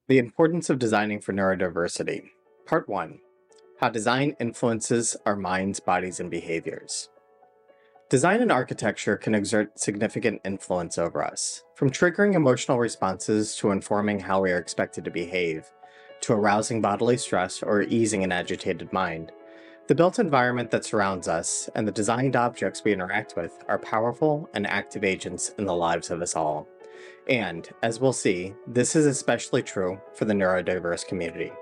The Importance of Designing for Neurodiversity. Part 1. How Design Influences Our Minds, Bodies, and Behaviors. Design and architecture can exert significant influence over us, from triggering emotional responses to informing how we are expected to behave, to arousing bodily stress or easing an agitated mind. The built environment that surrounds us and the designed objects we interact with are powerful and active agents in the lives of us all. And, as we'll see, this is especially true for the neurodiverse community.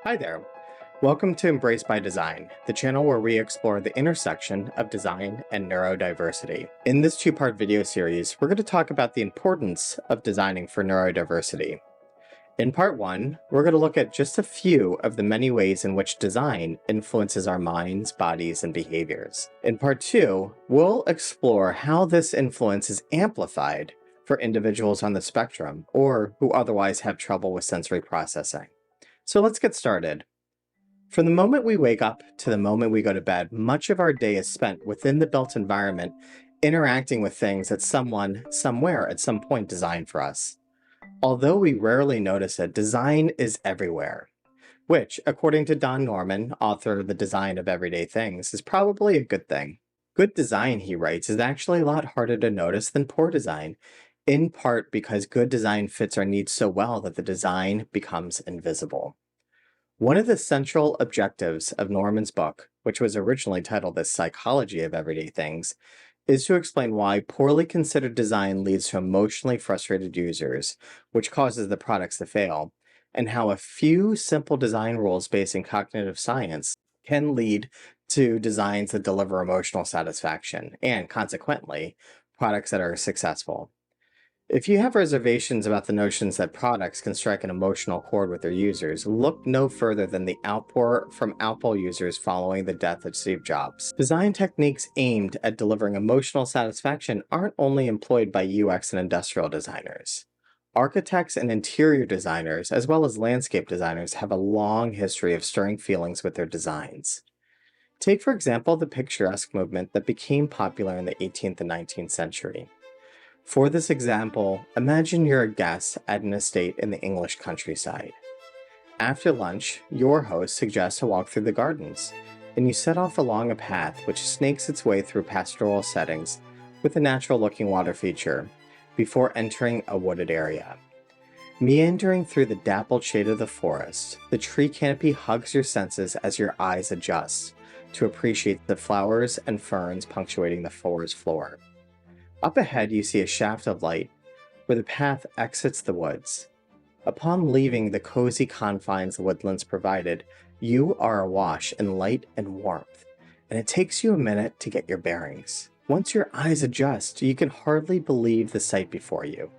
Hi there. Welcome to Embrace by Design, the channel where we explore the intersection of design and neurodiversity. In this two-part video series, we're going to talk about the importance of designing for neurodiversity. In part 1, we're going to look at just a few of the many ways in which design influences our minds, bodies, and behaviors. In part 2, we'll explore how this influence is amplified for individuals on the spectrum or who otherwise have trouble with sensory processing. So let's get started. From the moment we wake up to the moment we go to bed, much of our day is spent within the built environment, interacting with things that someone, somewhere, at some point designed for us. Although we rarely notice it, design is everywhere, which, according to Don Norman, author of The Design of Everyday Things, is probably a good thing. Good design, he writes, is actually a lot harder to notice than poor design, in part because good design fits our needs so well that the design becomes invisible. One of the central objectives of Norman's book, which was originally titled The Psychology of Everyday Things, is to explain why poorly considered design leads to emotionally frustrated users, which causes the products to fail, and how a few simple design rules based in cognitive science can lead to designs that deliver emotional satisfaction, and consequently, products that are successful. If you have reservations about the notions that products can strike an emotional chord with their users, look no further than the outpour from Apple users following the death of Steve Jobs. Design techniques aimed at delivering emotional satisfaction aren't only employed by UX and industrial designers. Architects and interior designers, as well as landscape designers, have a long history of stirring feelings with their designs. Take, for example, the picturesque movement that became popular in the 18th and 19th century. For this example, imagine you're a guest at an estate in the English countryside. After lunch, your host suggests a walk through the gardens, and you set off along a path which snakes its way through pastoral settings with a natural-looking water feature before entering a wooded area. Meandering through the dappled shade of the forest, the tree canopy hugs your senses as your eyes adjust to appreciate the flowers and ferns punctuating the forest floor. Up ahead, you see a shaft of light where the path exits the woods. Upon leaving the cozy confines the woodlands provided, you are awash in light and warmth, and it takes you a minute to get your bearings. Once your eyes adjust, you can hardly believe the sight before you.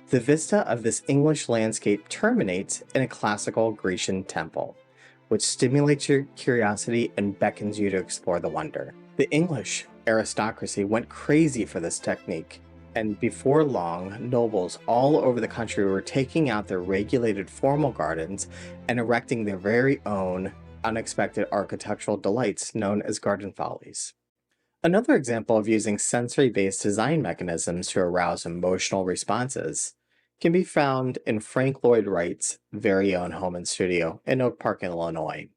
The vista of this English landscape terminates in a classical Grecian temple, which stimulates your curiosity and beckons you to explore the wonder. The English aristocracy went crazy for this technique, and before long, nobles all over the country were taking out their regulated formal gardens and erecting their very own unexpected architectural delights known as garden follies. Another example of using sensory-based design mechanisms to arouse emotional responses can be found in Frank Lloyd Wright's very own home and studio in Oak Park, Illinois.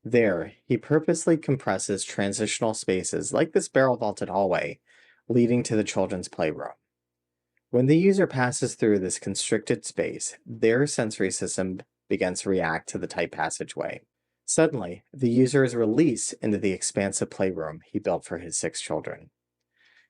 There, he purposely compresses transitional spaces like this barrel-vaulted hallway, leading to the children's playroom. When the user passes through this constricted space, their sensory system begins to react to the tight passageway. Suddenly, the user is released into the expansive playroom he built for his 6 children.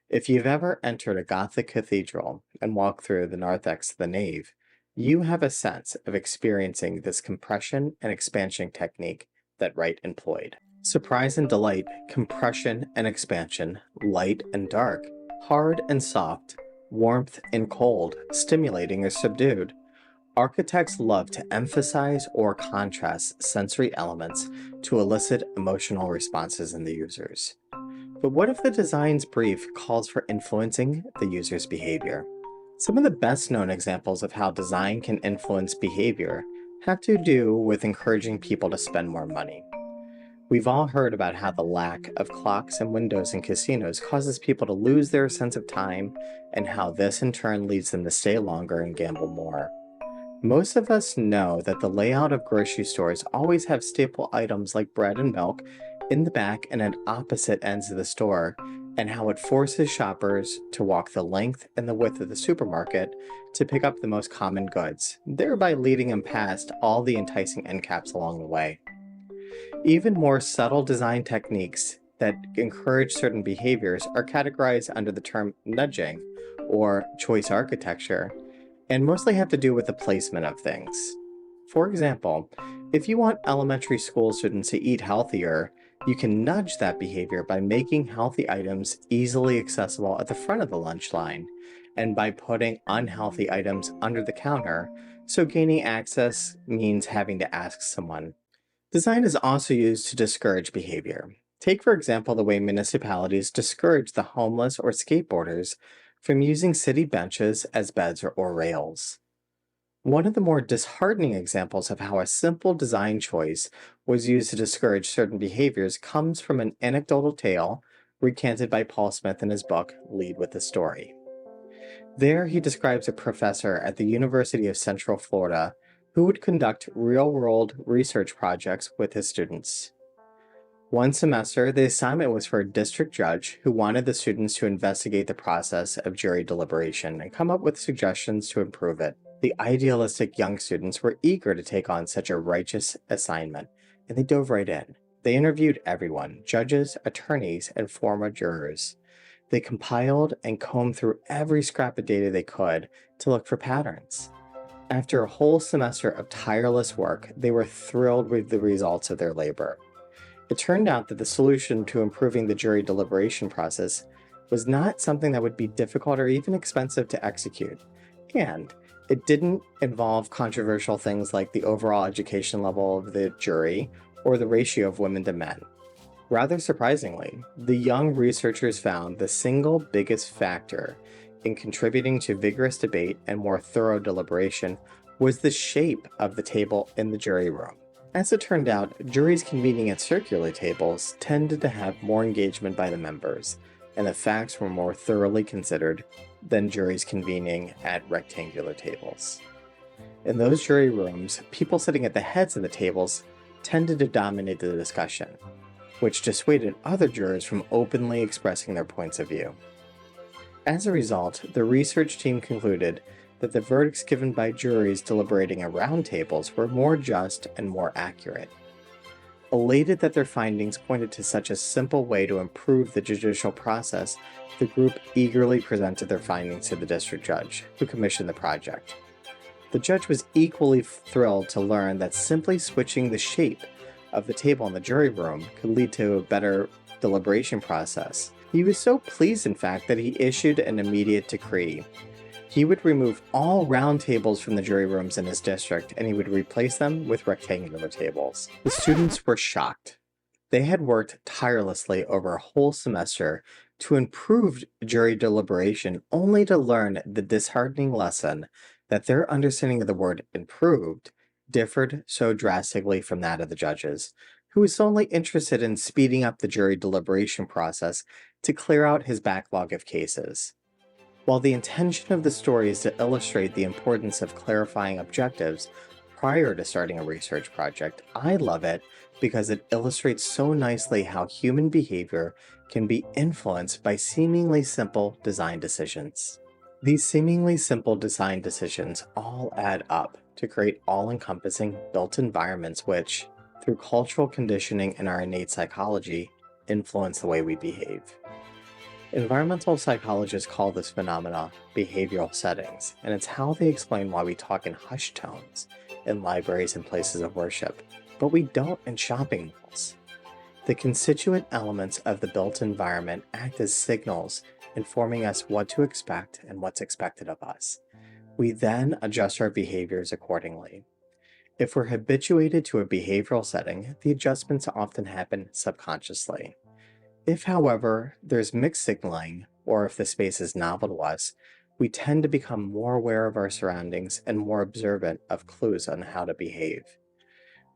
If you've ever entered a Gothic cathedral and walked through the narthex of the nave, you have a sense of experiencing this compression and expansion technique that Wright employed. Surprise and delight, compression and expansion, light and dark, hard and soft, warmth and cold, stimulating or subdued. Architects love to emphasize or contrast sensory elements to elicit emotional responses in the users. But what if the design's brief calls for influencing the user's behavior? Some of the best known examples of how design can influence behavior have to do with encouraging people to spend more money. We've all heard about how the lack of clocks and windows in casinos causes people to lose their sense of time, and how this in turn leads them to stay longer and gamble more. Most of us know that the layout of grocery stores always have staple items like bread and milk in the back and at opposite ends of the store, and how it forces shoppers to walk the length and the width of the supermarket to pick up the most common goods, thereby leading them past all the enticing end caps along the way. Even more subtle design techniques that encourage certain behaviors are categorized under the term nudging or choice architecture, and mostly have to do with the placement of things. For example, if you want elementary school students to eat healthier, you can nudge that behavior by making healthy items easily accessible at the front of the lunch line, and by putting unhealthy items under the counter, so gaining access means having to ask someone. Design is also used to discourage behavior. Take, for example, the way municipalities discourage the homeless or skateboarders from using city benches as beds or rails. One of the more disheartening examples of how a simple design choice was used to discourage certain behaviors comes from an anecdotal tale recanted by Paul Smith in his book, Lead with the Story. There, he describes a professor at the University of Central Florida who would conduct real-world research projects with his students. One semester, the assignment was for a district judge who wanted the students to investigate the process of jury deliberation and come up with suggestions to improve it. The idealistic young students were eager to take on such a righteous assignment, and they dove right in. They interviewed everyone, judges, attorneys, and former jurors. They compiled and combed through every scrap of data they could to look for patterns. After a whole semester of tireless work, they were thrilled with the results of their labor. It turned out that the solution to improving the jury deliberation process was not something that would be difficult or even expensive to execute, and it didn't involve controversial things like the overall education level of the jury or the ratio of women to men. Rather surprisingly, the young researchers found the single biggest factor in contributing to vigorous debate and more thorough deliberation was the shape of the table in the jury room. As it turned out, juries convening at circular tables tended to have more engagement by the members, and the facts were more thoroughly considered than juries convening at rectangular tables. In those jury rooms, people sitting at the heads of the tables tended to dominate the discussion, which dissuaded other jurors from openly expressing their points of view. As a result, the research team concluded that the verdicts given by juries deliberating around tables were more just and more accurate. Elated that their findings pointed to such a simple way to improve the judicial process, the group eagerly presented their findings to the district judge, who commissioned the project. The judge was equally thrilled to learn that simply switching the shape of the table in the jury room could lead to a better deliberation process. He was so pleased, in fact, that he issued an immediate decree. He would remove all round tables from the jury rooms in his district, and he would replace them with rectangular tables. The students were shocked. They had worked tirelessly over a whole semester to improve jury deliberation, only to learn the disheartening lesson that their understanding of the word improved differed so drastically from that of the judges, who was solely interested in speeding up the jury deliberation process to clear out his backlog of cases. While the intention of the story is to illustrate the importance of clarifying objectives prior to starting a research project, I love it because it illustrates so nicely how human behavior can be influenced by seemingly simple design decisions. These seemingly simple design decisions all add up to create all-encompassing built environments which, through cultural conditioning and our innate psychology, influence the way we behave. Environmental psychologists call this phenomena behavioral settings, and it's how they explain why we talk in hushed tones in libraries and places of worship, but we don't in shopping malls. The constituent elements of the built environment act as signals informing us what to expect and what's expected of us. We then adjust our behaviors accordingly. If we're habituated to a behavioral setting, the adjustments often happen subconsciously. If, however, there's mixed signaling, or if the space is novel to us, we tend to become more aware of our surroundings and more observant of clues on how to behave.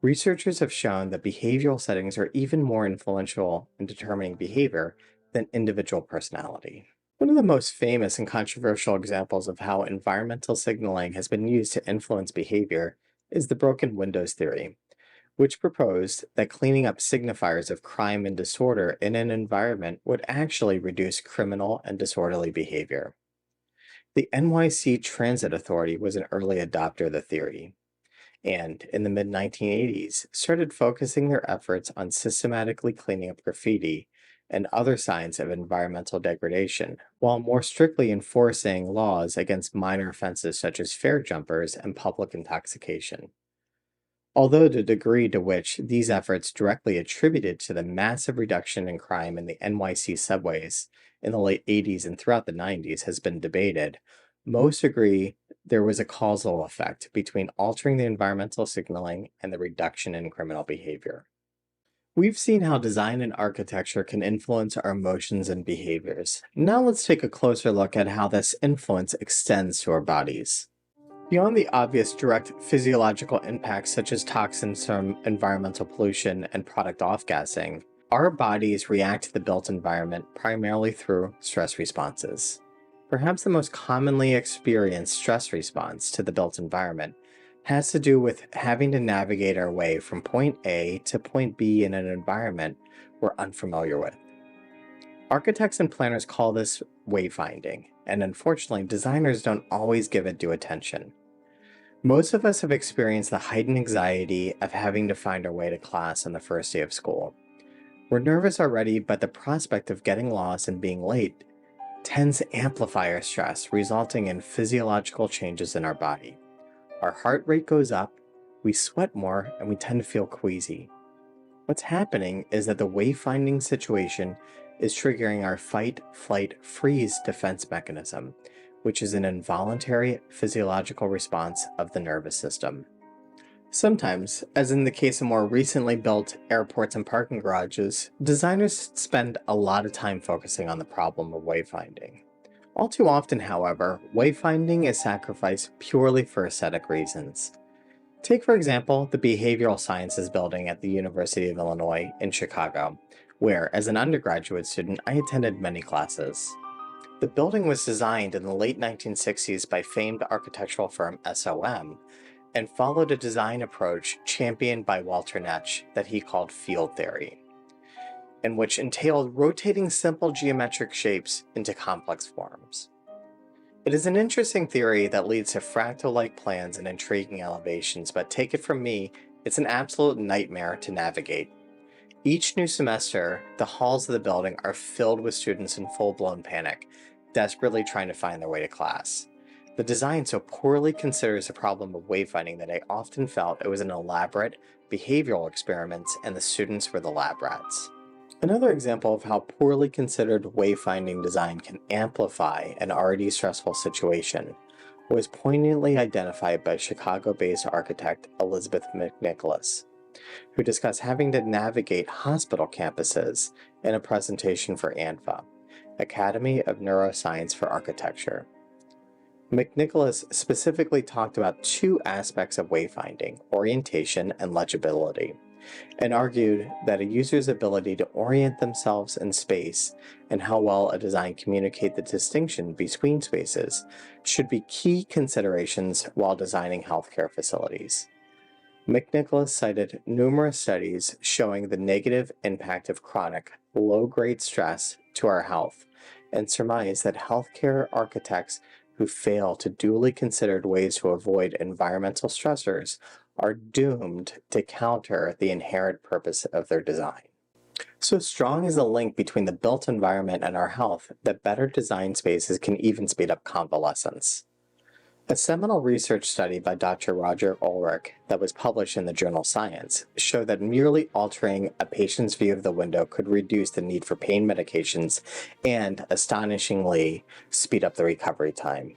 Researchers have shown that behavioral settings are even more influential in determining behavior than individual personality. One of the most famous and controversial examples of how environmental signaling has been used to influence behavior is the broken windows theory, which proposed that cleaning up signifiers of crime and disorder in an environment would actually reduce criminal and disorderly behavior. The NYC Transit Authority was an early adopter of the theory, and in the mid 1980s started focusing their efforts on systematically cleaning up graffiti and other signs of environmental degradation, while more strictly enforcing laws against minor offenses such as fare jumpers and public intoxication. Although the degree to which these efforts directly attributed to the massive reduction in crime in the NYC subways in the late 80s and throughout the 90s has been debated, most agree there was a causal effect between altering the environmental signaling and the reduction in criminal behavior. We've seen how design and architecture can influence our emotions and behaviors. Now let's take a closer look at how this influence extends to our bodies. Beyond the obvious direct physiological impacts such as toxins from environmental pollution and product off-gassing, our bodies react to the built environment primarily through stress responses. Perhaps the most commonly experienced stress response to the built environment has to do with having to navigate our way from point A to point B in an environment we're unfamiliar with. Architects and planners call this wayfinding, and unfortunately, designers don't always give it due attention. Most of us have experienced the heightened anxiety of having to find our way to class on the first day of school. We're nervous already, but the prospect of getting lost and being late tends to amplify our stress, resulting in physiological changes in our body. Our heart rate goes up, we sweat more, and we tend to feel queasy. What's happening is that the wayfinding situation is triggering our fight, flight, freeze defense mechanism, which is an involuntary physiological response of the nervous system. Sometimes, as in the case of more recently built airports and parking garages, designers spend a lot of time focusing on the problem of wayfinding. All too often, however, wayfinding is sacrificed purely for aesthetic reasons. Take, for example, the Behavioral Sciences building at the University of Illinois in Chicago, where, as an undergraduate student, I attended many classes. The building was designed in the late 1960s by famed architectural firm SOM and followed a design approach championed by Walter Netsch that he called field theory, and which entailed rotating simple geometric shapes into complex forms. It is an interesting theory that leads to fractal-like plans and intriguing elevations, but take it from me, it's an absolute nightmare to navigate. Each new semester, the halls of the building are filled with students in full-blown panic, desperately trying to find their way to class. The design so poorly considers the problem of wayfinding that I often felt it was an elaborate behavioral experiment and the students were the lab rats. Another example of how poorly considered wayfinding design can amplify an already stressful situation was poignantly identified by Chicago-based architect Elizabeth McNicholas, who discussed having to navigate hospital campuses in a presentation for ANFA, Academy of Neuroscience for Architecture. McNicholas specifically talked about two aspects of wayfinding, orientation and legibility, and argued that a user's ability to orient themselves in space and how well a design communicates the distinction between spaces should be key considerations while designing healthcare facilities. McNicholas cited numerous studies showing the negative impact of chronic, low-grade stress to our health, and surmised that healthcare architects who fail to duly consider ways to avoid environmental stressors are doomed to counter the inherent purpose of their design. So strong is the link between the built environment and our health that better designed spaces can even speed up convalescence. A seminal research study by Dr. Roger Ulrich that was published in the journal Science showed that merely altering a patient's view of the window could reduce the need for pain medications and, astonishingly, speed up the recovery time.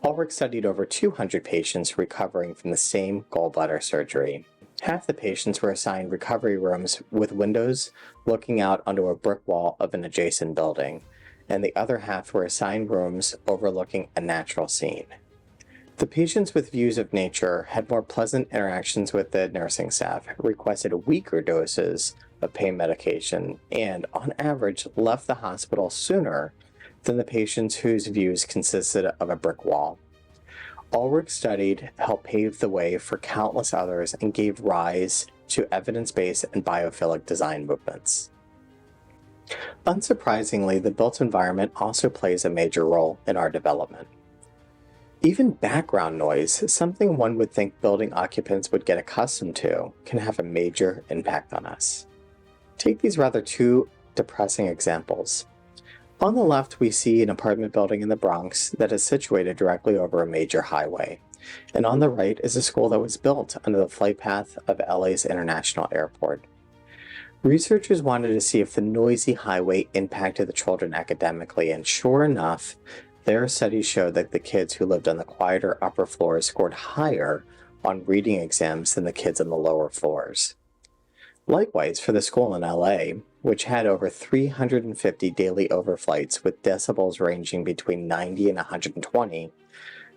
Ulrich studied over 200 patients recovering from the same gallbladder surgery. Half the patients were assigned recovery rooms with windows looking out onto a brick wall of an adjacent building, and the other half were assigned rooms overlooking a natural scene. The patients with views of nature had more pleasant interactions with the nursing staff, requested weaker doses of pain medication, and on average left the hospital sooner than the patients whose views consisted of a brick wall. Ulrich studied helped pave the way for countless others and gave rise to evidence-based and biophilic design movements. Unsurprisingly, the built environment also plays a major role in our development. Even background noise, something one would think building occupants would get accustomed to, can have a major impact on us. Take these rather two depressing examples. On the left, we see an apartment building in the Bronx that is situated directly over a major highway. And on the right is a school that was built under the flight path of LA's International Airport. Researchers wanted to see if the noisy highway impacted the children academically, and sure enough, their studies showed that the kids who lived on the quieter upper floors scored higher on reading exams than the kids on the lower floors. Likewise, for the school in LA, which had over 350 daily overflights with decibels ranging between 90 and 120,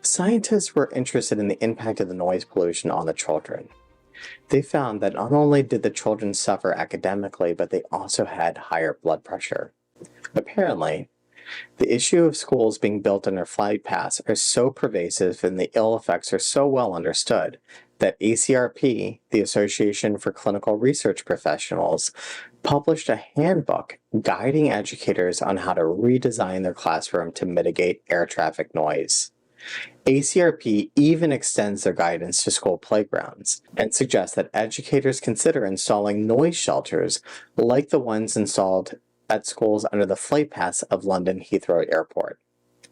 scientists were interested in the impact of the noise pollution on the children. They found that not only did the children suffer academically, but they also had higher blood pressure. Apparently, the issue of schools being built under flight paths are so pervasive and the ill effects are so well understood that ACRP, the Association for Clinical Research Professionals, published a handbook guiding educators on how to redesign their classroom to mitigate air traffic noise. ACRP even extends their guidance to school playgrounds and suggests that educators consider installing noise shelters like the ones installed at schools under the flight paths of London Heathrow Airport.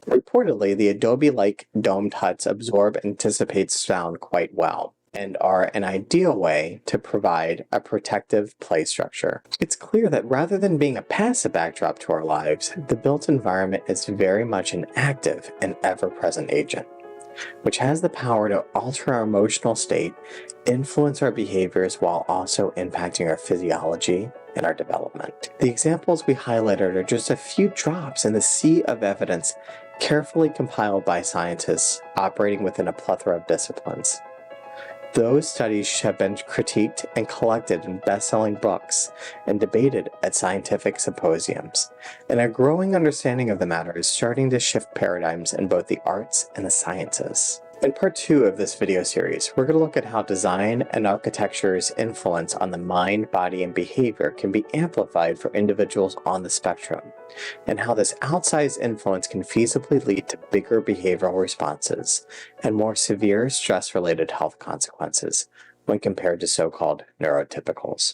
Reportedly, the adobe-like domed huts absorb and dissipate sound quite well and are an ideal way to provide a protective play structure. It's clear that rather than being a passive backdrop to our lives, the built environment is very much an active and ever-present agent, which has the power to alter our emotional state, influence our behaviors while also impacting our physiology and our development. The examples we highlighted are just a few drops in the sea of evidence carefully compiled by scientists operating within a plethora of disciplines. Those studies have been critiqued and collected in best-selling books and debated at scientific symposiums, and a growing understanding of the matter is starting to shift paradigms in both the arts and the sciences. In part 2 of this video series, we're going to look at how design and architecture's influence on the mind, body, and behavior can be amplified for individuals on the spectrum, and how this outsized influence can feasibly lead to bigger behavioral responses and more severe stress-related health consequences when compared to so-called neurotypicals.